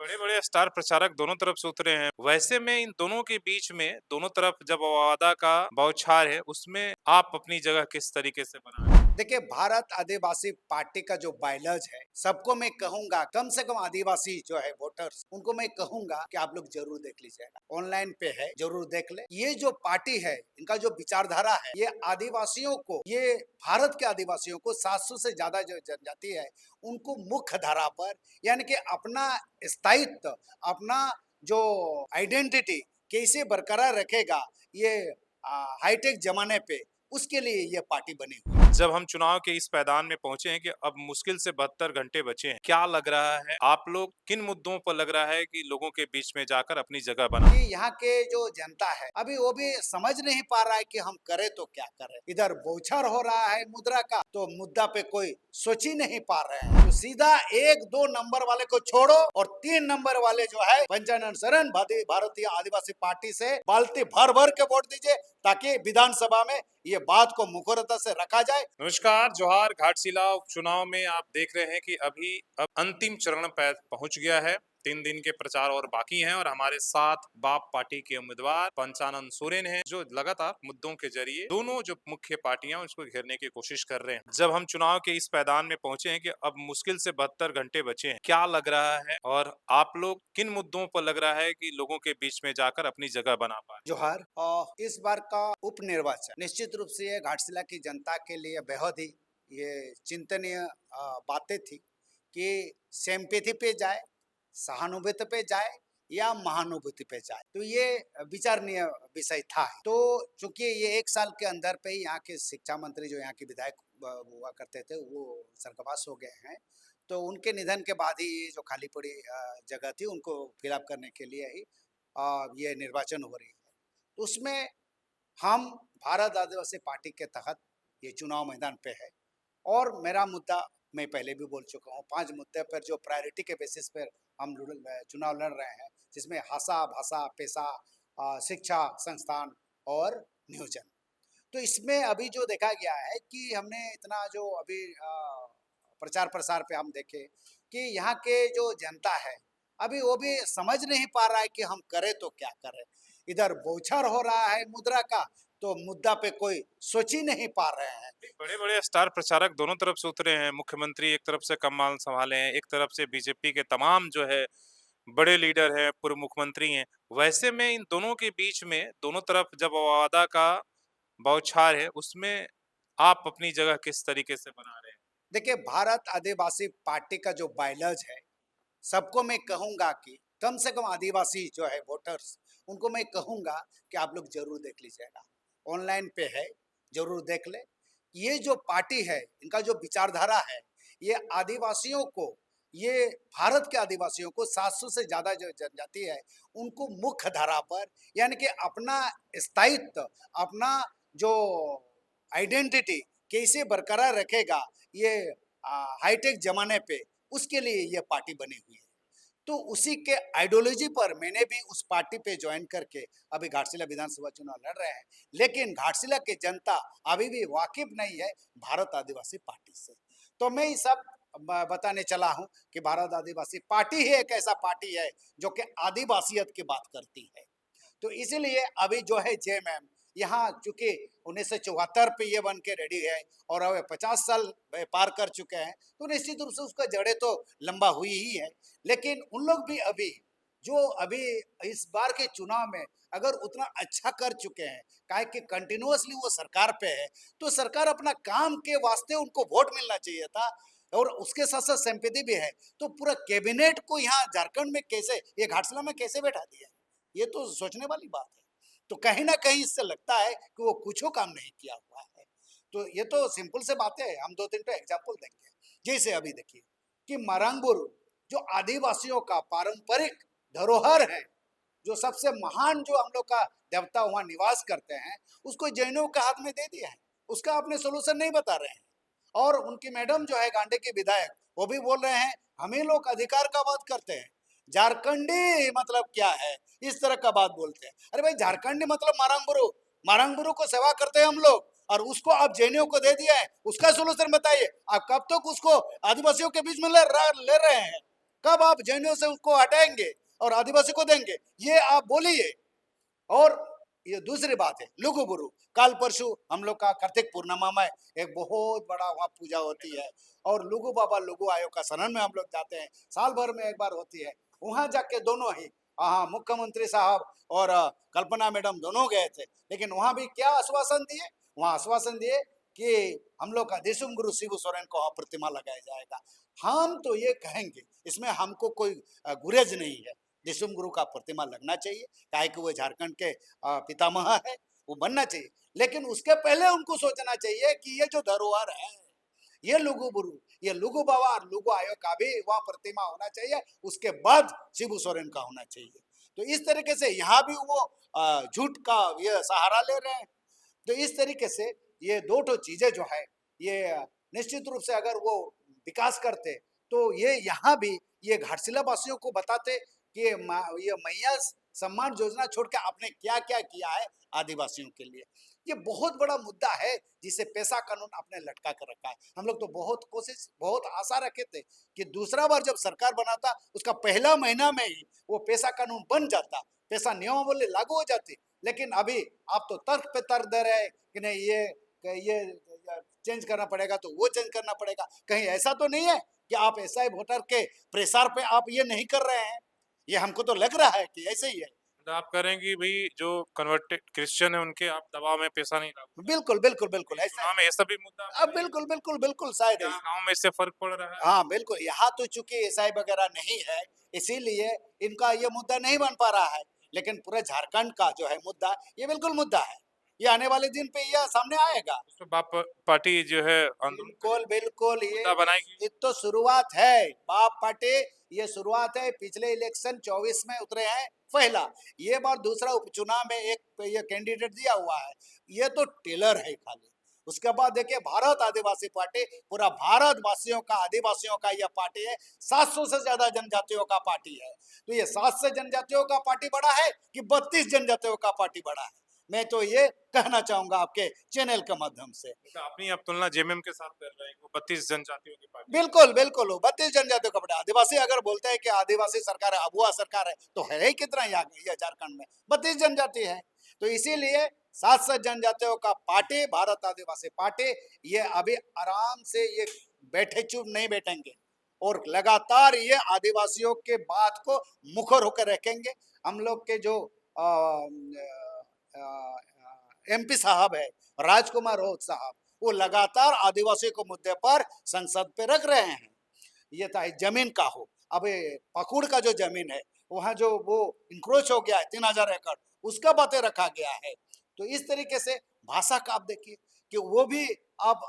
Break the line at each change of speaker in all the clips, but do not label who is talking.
बड़े बड़े स्टार प्रचारक दोनों तरफ से उतरे हैं। वैसे में इन दोनों के बीच में दोनों तरफ जब वादा का बौछार है, उसमें आप अपनी जगह किस तरीके से बना रहे हैं?
देखिए, भारत आदिवासी पार्टी का जो बायलॉज है, सबको मैं कहूंगा, कम से कम आदिवासी जो है वोटर्स, उनको मैं कहूंगा कि आप लोग जरूर देख लीजिएगा। ऑनलाइन पे है, जरूर देख ले। ये जो पार्टी है, इनका जो विचारधारा है, ये आदिवासियों को, ये भारत के आदिवासियों को 700 से ज्यादा जो जनजाति है, उनको मुख्य धारा पर, यानी कि अपना स्थायित्व, अपना जो आइडेंटिटी कैसे बरकरार रखेगा, ये हाईटेक जमाने पे, उसके लिए ये पार्टी बनी हुई है।
जब हम चुनाव के इस मैदान में पहुंचे हैं कि अब मुश्किल से 72 घंटे बचे हैं, क्या लग रहा है आप लोग किन मुद्दों पर लग रहा है कि लोगों के बीच में जाकर अपनी जगह बना?
कि यहाँ के जो जनता है, अभी वो भी समझ नहीं पा रहा है कि हम करें तो क्या करें। इधर बौछार हो रहा है मुद्रा का, तो मुद्दा पे कोई सोच ही नहीं पा रहे हैं। तो सीधा 1-2 नंबर वाले को छोड़ो और 3 नंबर वाले जो है पंचानन शरण भारतीय आदिवासी पार्टी से बाल्टी भर भर के वोट दीजिए, ताकि विधानसभा में ये बात को मुखरता से रखा जाए।
नमस्कार, जोहार। घाटशिला उपचुनाव में आप देख रहे हैं कि अभी अब अंतिम चरण पर पहुंच गया है। 3 दिन के प्रचार और बाकी हैं और हमारे साथ बाप पार्टी के उम्मीदवार पंचानन सोरेन हैं, जो लगातार मुद्दों के जरिए दोनों जो मुख्य पार्टियां उसको घेरने की कोशिश कर रहे हैं। जब हम चुनाव के इस मैदान में पहुंचे हैं कि अब मुश्किल से 72 घंटे बचे हैं, क्या लग रहा है और आप लोग किन मुद्दों पर लग रहा है कि लोगों के बीच में जाकर अपनी जगह बना पाए?
जोहार। और इस बार का उप निर्वाचन निश्चित रूप से ये घाटशिला की जनता के लिए बेहद ही ये चिंतनीय बातें थी कि सिंपैथी पे जाए, सहानुभूति पे जाए या महानुभूति पे जाए। तो ये विचारणीय विषय था। तो चूंकि ये 1 साल के अंदर पे ही यहाँ के शिक्षा मंत्री जो यहाँ के विधायक हुआ करते थे, वो स्वर्गवास हो गए हैं। तो उनके निधन के बाद ही ये जो खाली पड़ी जगह थी, उनको फिलअप करने के लिए ही ये निर्वाचन हो रही है। उसमें हम भारत आदिवासी पार्टी के तहत ये चुनाव मैदान पे है। और मेरा मुद्दा मैं पहले भी बोल चुका हूँ, 5 मुद्दे पर जो प्रायोरिटी के बेसिस पर हम चुनाव लड़ रहे हैं, जिसमें भाषा भाषा, पेशा, शिक्षा संस्थान और नियोजन। तो इसमें अभी जो देखा गया है कि हमने इतना जो अभी प्रचार प्रसार पे हम देखे कि यहाँ के जो जनता है, अभी वो भी समझ नहीं पा रहा है कि हम करें तो क्या करें। इधर बौछार हो रहा है मुद्रा का, तो मुद्दा पे कोई सोच ही नहीं पा रहे हैं।
बड़े बड़े स्टार प्रचारक दोनों तरफ से उतरे हैं। मुख्यमंत्री एक तरफ से कमान संभाले हैं, एक तरफ से बीजेपी के तमाम जो है बड़े लीडर हैं, पूर्व मुख्यमंत्री हैं। वैसे में इन दोनों के बीच में दोनों तरफ जब वादा का बौछार है, उसमें आप अपनी जगह किस तरीके से बना रहे हैं?
देखिए, भारत आदिवासी पार्टी का जो बायलॉज है, सबको मैं कहूंगा कि कम से कम आदिवासी जो है वोटर्स, उनको मैं कहूंगा कि आप लोग जरूर देख लीजिएगा। ऑनलाइन पे है, जरूर देख ले। ये जो पार्टी है, इनका जो विचारधारा है, ये आदिवासियों को, ये भारत के आदिवासियों को 700 से ज्यादा जो जनजाति है, उनको मुख्य धारा पर, यानी कि अपना स्थायित्व, अपना जो आइडेंटिटी कैसे बरकरार रखेगा, ये हाईटेक जमाने पे, उसके लिए ये पार्टी बनी हुई है। तो उसी के आइडियोलॉजी पर मैंने भी उस पार्टी पे ज्वाइन करके अभी घाटशिला विधानसभा चुनाव लड़ रहे हैं। लेकिन घाटशिला की जनता अभी भी वाकिफ नहीं है भारत आदिवासी पार्टी से। तो मैं ये सब बताने चला हूं कि भारत आदिवासी पार्टी ही एक ऐसा पार्टी है जो कि आदिवासियत की बात करती है। तो इसीलिए अभी जो है जेएमएम यहाँ, चूंकि 1974 पे ये बन के रेडी है और अब 50 साल पार कर चुके हैं, तो निश्चित रूप से उसका जड़ें तो लंबा हुई ही है। लेकिन उन लोग भी अभी जो अभी इस बार के चुनाव में अगर उतना अच्छा कर चुके हैं, काहे कि कंटिन्यूअसली वो सरकार पे है, तो सरकार अपना काम के वास्ते उनको वोट मिलना चाहिए था। और उसके साथ साथ सिंपैथी भी है। तो पूरा कैबिनेट को यहाँ झारखंड में कैसे, ये घाटशिला में कैसे बैठा दिया, ये तो सोचने वाली बात है। तो कहीं ना कहीं इससे लगता है कि वो कुछ काम नहीं किया हुआ है। तो ये तो सिंपल से बातें हैं, हम 2-3 तो एग्जाम्पल देंगे। जैसे अभी देखिए कि मारंगबुरु जो आदिवासियों का पारंपरिक धरोहर है, जो सबसे महान जो हम लोग का देवता वहां निवास करते हैं, उसको जैनों के हाथ में दे दिया है। उसका अपने सोल्यूशन नहीं बता रहे हैं। और उनकी मैडम जो है गांडे की विधायक, वो भी बोल रहे हैं हमें लोग अधिकार का बात करते हैं, झारखंडी मतलब क्या है, इस तरह का बात बोलते हैं। अरे भाई, झारखंडी मतलब मारंगबुरु, मारंगबुरु को सेवा करते हैं हम लोग, और उसको आप जैनियों को दे दिया है। उसका सोल्यूशन बताइए। आप कब तक उसको आदिवासियों के बीच में ले रहे हैं? कब आप जैनियों से उसको हटाएंगे और आदिवासी को देंगे, ये आप बोलिए। और ये दूसरी बात है लघु गुरु, कल परसों हम लोग का कार्तिक पूर्णिमा में एक बहुत बड़ा वहाँ पूजा होती है, और लघु बाबा लघु आयोग का शरण में हम लोग जाते हैं, साल भर में एक बार होती है। वहां जाके दोनों ही, हाँ, मुख्यमंत्री साहब और कल्पना मैडम दोनों गए थे, लेकिन वहां भी क्या आश्वासन दिए, वहां आश्वासन दिए कि हम लोग का देशुम गुरु शिबू सोरेन को प्रतिमा लगाया जाएगा। हम तो ये कहेंगे, इसमें हमको कोई गुरेज नहीं है, देशुम गुरु का प्रतिमा लगना चाहिए, काहे कि वो झारखंड के पितामह है, वो बनना चाहिए। लेकिन उसके पहले उनको सोचना चाहिए कि ये जो धरोहर है, ये लुगु गुरु, ये लुगु बाबा और लुगु आयोग का भी वह प्रतिमा होना चाहिए, उसके बाद शिबू सोरेन का होना चाहिए। तो इस तरीके से यहाँ भी वो झूठ का ये सहारा ले रहे हैं। तो इस तरीके से ये दो ठो चीजें जो है, ये निश्चित रूप से अगर वो विकास करते, तो ये यहाँ भी ये घाटशिला वासियों को बताते कि ये मैया सम्मान योजना छोड़ के आपने क्या क्या किया है आदिवासियों के लिए। ये बहुत बड़ा मुद्दा है जिसे पैसा कानून आपने लटका कर रखा है। हम लोग तो बहुत कोशिश, बहुत आशा रखे थे कि दूसरा बार जब सरकार बनाता, उसका पहला महीना में ही वो पैसा कानून बन जाता, पैसा नियमावली लागू हो जाती। लेकिन अभी आप तो तर्क पे तर्क दे रहे हैं कि नहीं ये चेंज करना पड़ेगा, तो वो चेंज करना पड़ेगा। कहीं ऐसा तो नहीं है कि आप एसआई वोटर के प्रेशर पे आप ये नहीं कर रहे हैं? ये हमको तो लग रहा है कि ऐसे ही है।
तो आप कह रहे हैं कि भाई जो कन्वर्टेड क्रिश्चियन है उनके आप दबाव में पैसा नहीं लागू कर
बिल्कुल, बिल्कुल, बिल्कुल
रहे।
ऐसा है।
चुनाव में ऐसा भी मुद्दा
अब बिल्कुल, बिल्कुल, बिल्कुल शायद है।
यहाँ गाँव में इससे फर्क पड़ रहा है।
हाँ, बिल्कुल, यहाँ तो चूँकि ईसाई वगैरह नहीं है, इसीलिए इनका ये मुद्दा नहीं बन पा रहा है। लेकिन पूरे झारखंड का जो है मुद्दा, ये बिल्कुल मुद्दा है। ये आने वाले दिन पे यह सामने आएगा।
उसमें बाप पार्टी जो है आंदोलन
बिल्कुल, बिल्कुल,
मुद्दा बनाएगी।
ये तो शुरुआत है। बाप पार्टी, ये शुरुआत है। पिछले इलेक्शन 24 में उतरे हैं पहला, ये बार दूसरा उपचुनाव में एक ये कैंडिडेट दिया हुआ है। ये तो टेलर है खाली। उसके बाद देखिए भारत आदिवासी पार्टी, पूरा भारत वासियों का, आदिवासियों का यह पार्टी है। 700 से ज्यादा जनजातियों का पार्टी है। तो ये 7 से जनजातियों का पार्टी बड़ा है कि 32 जनजातियों का पार्टी बड़ा है? मैं तो ये कहना चाहूंगा आपके चैनल के माध्यम से।
तो अपनी आप तुलना जेएमएम के साथ कर रहे हैं, वो 32 जनजातियों की पार्टी।
बिल्कुल, बिल्कुल, वो 32 जनजातियों का बड़ा। आदिवासी अगर बोलते हैं कि आदिवासी सरकार है, अबुआ सरकार है, तो है ही कितना यहाँ ये झारखंड में? 32 जनजाति है। तो इसीलिए 7 जनजातियों का पार्टी, भारत आदिवासी पार्टी, ये अभी आराम से ये बैठे चुप नहीं बैठेंगे, और लगातार ये आदिवासियों के बात को मुखर होकर रखेंगे। हम लोग के जो एमपी साहब है, राजकुमार राउत साहब, वो लगातार आदिवासी को मुद्दे पर संसद पे रख रहे हैं। ये चाहे जमीन का हो, अब ये पकुड़ का जो जमीन है, वहाँ जो वो इंक्रोच हो गया है 3000 एकड़, उसका बातें रखा गया है। तो इस तरीके से भाषा का आप देखिए कि वो भी आप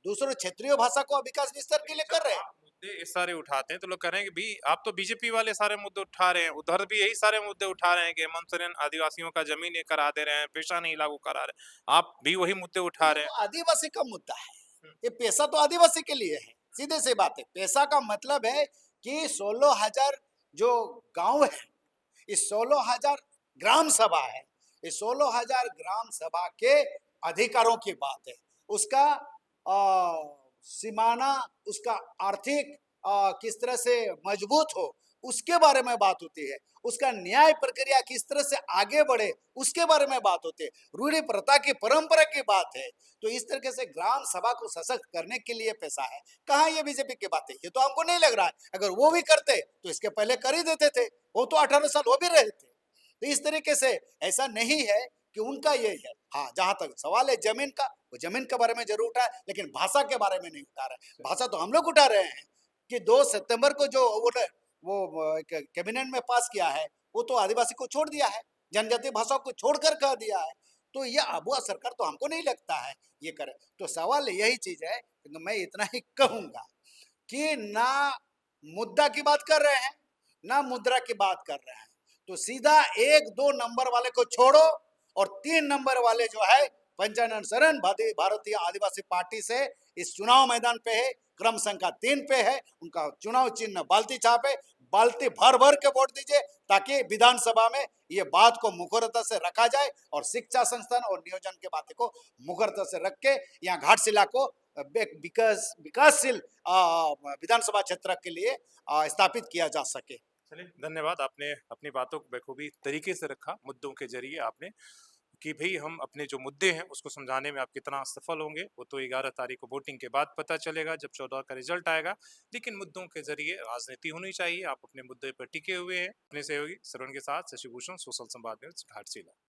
दूसरे क्षेत्रीय भाषा को विकास विस्तार के लिए कर रहे हैं।
आप मुद्दे ये सारे उठाते हैं तो लोग कह रहे हैं कि भाई आप तो बीजेपी वाले सारे मुद्दे उठा रहे हैं, उधर भी यही सारे मुद्दे उठा रहे हैं कि हेमंत सोरेन आदिवासियों का जमीन ये करा दे रहे हैं, पेशा नहीं लागू करा रहे, आप भी वही मुद्दे उठा रहे हैं।
तो आदिवासी का मुद्दा है, ये पैसा तो आदिवासी के लिए है, सीधे से बात है। पैसा का मतलब है कि 16,000 जो गांव है, इस 16,000 ग्राम सभा है, इस 16,000 ग्राम सभा के अधिकारों की बात है। उसका सीमाना, उसका आर्थिक किस तरह से मजबूत हो, उसके बारे में बात होती है। उसका न्याय प्रक्रिया किस तरह से आगे बढ़े, उसके बारे में बात होती है। रूढ़ी प्रथा की परंपरा की बात है। तो इस तरीके से ग्राम सभा को सशक्त करने के लिए पैसा है। कहाँ ये बीजेपी की बात है? ये तो हमको नहीं लग रहा है। अगर वो भी करते तो इसके पहले कर ही देते थे। वो तो 18 साल हो भी रहे थे। तो इस तरीके से ऐसा नहीं है कि उनका ये है। हाँ, जहां तक सवाल है जमीन का, वो जमीन के बारे में जरूर उठा है, लेकिन भाषा के बारे में नहीं उठा रहे। भाषा तो हम लोग उठा रहे हैं कि 2 सितंबर को जो वो कैबिनेट में पास किया है, वो तो आदिवासी को छोड़ दिया है, जनजातीय भाषा को छोड़कर कह दिया है। तो ये अबुआ सरकार तो हमको नहीं लगता है ये करे। तो सवाल यही चीज है कि मैं इतना ही कहूंगा कि ना मुद्दा की बात कर रहे हैं, ना मुद्रा की बात कर रहे हैं। तो सीधा 1-2 नंबर वाले को छोड़ो और 3 नंबर वाले जो है पंचानन सोरेन भारतीय आदिवासी पार्टी से इस चुनाव मैदान पे है, क्रम संख्या 3 पे है। उनका चुनाव चिन्ह बाल्टी छाप है। बाल्टी भर भर के वोट दीजिए ताकि विधानसभा में ये बात को मुखरता से रखा जाए और शिक्षा संस्थान और नियोजन के बातें को मुखरता से रख के यहाँ घाटशिला को विकासशील विधानसभा क्षेत्र के लिए स्थापित किया जा सके।
चलिए, धन्यवाद। आपने अपनी बातों को बखूबी तरीके से रखा, मुद्दों के जरिए आपने कि भई हम अपने जो मुद्दे हैं उसको समझाने में आप कितना सफल होंगे, वो तो 11 तारीख को वोटिंग के बाद पता चलेगा जब 14 का रिजल्ट आएगा। लेकिन मुद्दों के जरिए राजनीति होनी चाहिए, आप अपने मुद्दे पर टिके हुए हैं। अपने सहयोगी श्रवण के साथ शशि भूषण, सोशल संवाद न्यूज़, घाटशिला।